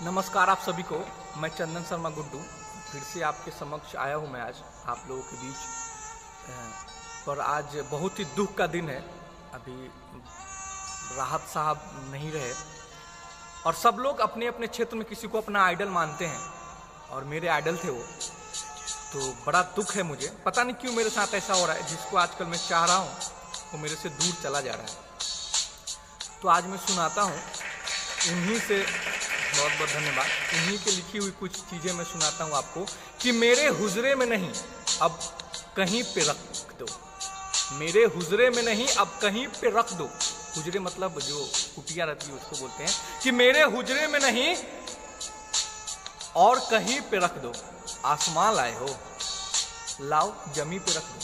नमस्कार आप सभी को। मैं चंदन शर्मा गुड्डू फिर से आपके समक्ष आया हूं। मैं आज आप लोगों के बीच पर आज बहुत ही दुख का दिन है। अभी राहत साहब नहीं रहे और सब लोग अपने अपने क्षेत्र में किसी को अपना आइडल मानते हैं और मेरे आइडल थे वो। तो बड़ा दुख है मुझे, पता नहीं क्यों मेरे साथ ऐसा हो रहा है। जिसको आजकल मैं चाह रहा हूँ वो मेरे से दूर चला जा रहा है। तो आज मैं सुनाता हूँ उन्हीं से, बहुत बहुत धन्यवाद। उन्हीं के लिखी हुई कुछ चीज़ें मैं सुनाता हूँ आपको कि मेरे हुजरे में नहीं अब कहीं पे रख दो, मेरे हुजरे में नहीं अब कहीं पे रख दो। हुजरे मतलब जो कुटिया रहती है उसको बोलते हैं कि मेरे हुजरे में नहीं और कहीं पे रख दो। आसमां लाए हो लाओ जमी पे रख दो,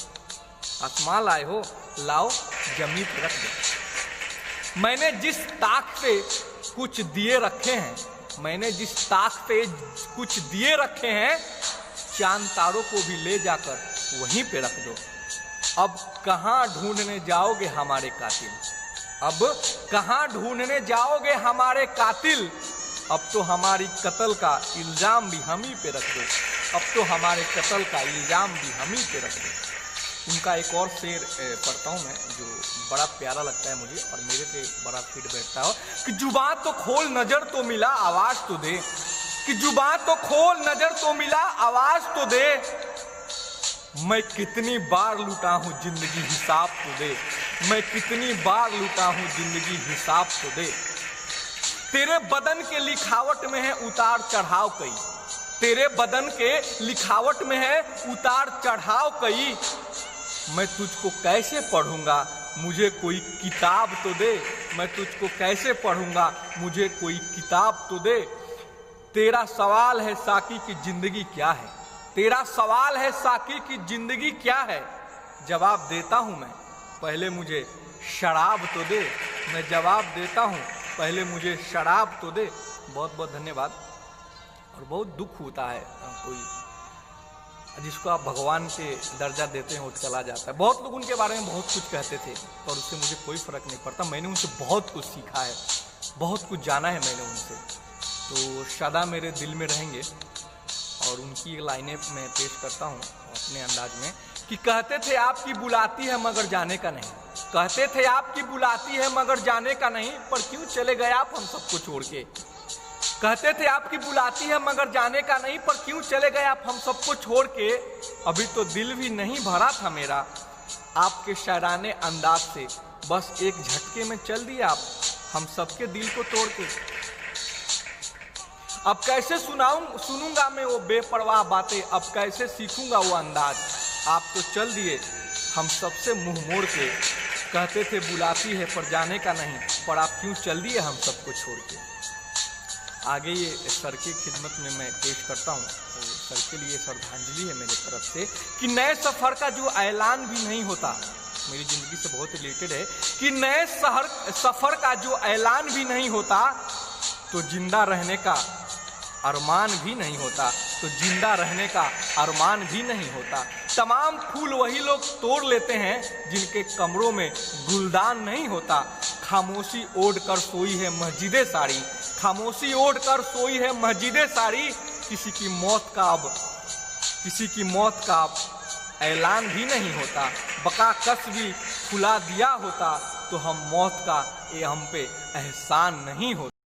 आसमां लाए हो लाओ जमी पे रख दो। मैंने जिस ताक पे कुछ दिए रखे हैं, मैंने जिस ताक पे कुछ दिए रखे हैं, चांद तारों को भी ले जाकर वहीं पे रख दो। अब कहाँ ढूंढने जाओगे हमारे कातिल, अब कहाँ ढूंढने जाओगे हमारे कातिल। अब तो हमारी कत्ल का इल्जाम भी हम ही पे रख दो, अब तो हमारे कत्ल का इल्जाम भी हम ही पे रख दो। उनका एक और शेर पढ़ता हूँ मैं जो बड़ा प्यारा लगता है मुझे और मेरे पे बड़ा फिट बैठता है कि जुबान तो खोल नजर तो मिला आवाज तो दे, कि जुबान तो खोल नजर तो मिला आवाज तो दे। मैं कितनी बार लूटा हूँ जिंदगी हिसाब तो दे, मैं कितनी बार लूटा हूँ जिंदगी हिसाब तो दे। तेरे बदन के लिखावट में है उतार चढ़ाव कई, तेरे बदन के लिखावट में है उतार चढ़ाव कई। मैं तुझको कैसे पढ़ूंगा मुझे कोई किताब तो दे, मैं तुझको कैसे पढ़ूंगा मुझे कोई किताब तो दे। तेरा सवाल है साकी की जिंदगी क्या है, तेरा सवाल है साकी की जिंदगी क्या है। जवाब देता हूं मैं पहले मुझे शराब तो दे, मैं जवाब देता हूं पहले मुझे शराब तो दे। बहुत बहुत धन्यवाद। और बहुत दुख होता है कोई जिसको आप भगवान के दर्जा देते हैं वो चला जाता है। बहुत लोग उनके बारे में बहुत कुछ कहते थे पर उससे मुझे कोई फर्क नहीं पड़ता। मैंने उनसे बहुत कुछ सीखा है, बहुत कुछ जाना है मैंने उनसे। तो सदा मेरे दिल में रहेंगे। और उनकी लाइनें मैं पेश करता हूँ अपने अंदाज में कि कहते थे आपकी बुलाती है मगर जाने का नहीं, कहते थे आपकी बुलाती है मगर जाने का नहीं, पर क्यों चले गए आप हम सबको छोड़ के। कहते थे आपकी बुलाती है मगर जाने का नहीं, पर क्यों चले गए आप हम सबको छोड़ के। अभी तो दिल भी नहीं भरा था मेरा आपके शायराने अंदाज से, बस एक झटके में चल दिए आप हम सबके दिल को तोड़ के। अब कैसे सुनूंगा मैं वो बेपरवाह बातें, अब कैसे सीखूंगा वो अंदाज। आप तो चल दिए हम सबसे मुंह मोड़ के, कहते थे बुलाती है पर जाने का नहीं, पर आप क्यों चल दिए हम सबको छोड़ के। आगे ये सर की खिदमत में मैं पेश करता हूँ। तो सर के लिए श्रद्धांजलि है मेरी तरफ से कि नए सफ़र का जो ऐलान भी नहीं होता, मेरी ज़िंदगी से बहुत रिलेटेड है कि नए सफ़र का जो ऐलान भी नहीं होता तो जिंदा रहने का अरमान भी नहीं होता, तो जिंदा रहने का अरमान भी नहीं होता। तमाम फूल वही लोग तोड़ लेते हैं जिनके कमरों में गुलदान नहीं होता। खामोशी ओढ़ कर सोई है मस्जिदे सारी, खामोशी ओढ़ कर सोई है मस्जिदे सारी। किसी की मौत का अब ऐलान भी नहीं होता। बका कस भी खुला दिया होता तो हम मौत का ये हम पे एहसान नहीं होता।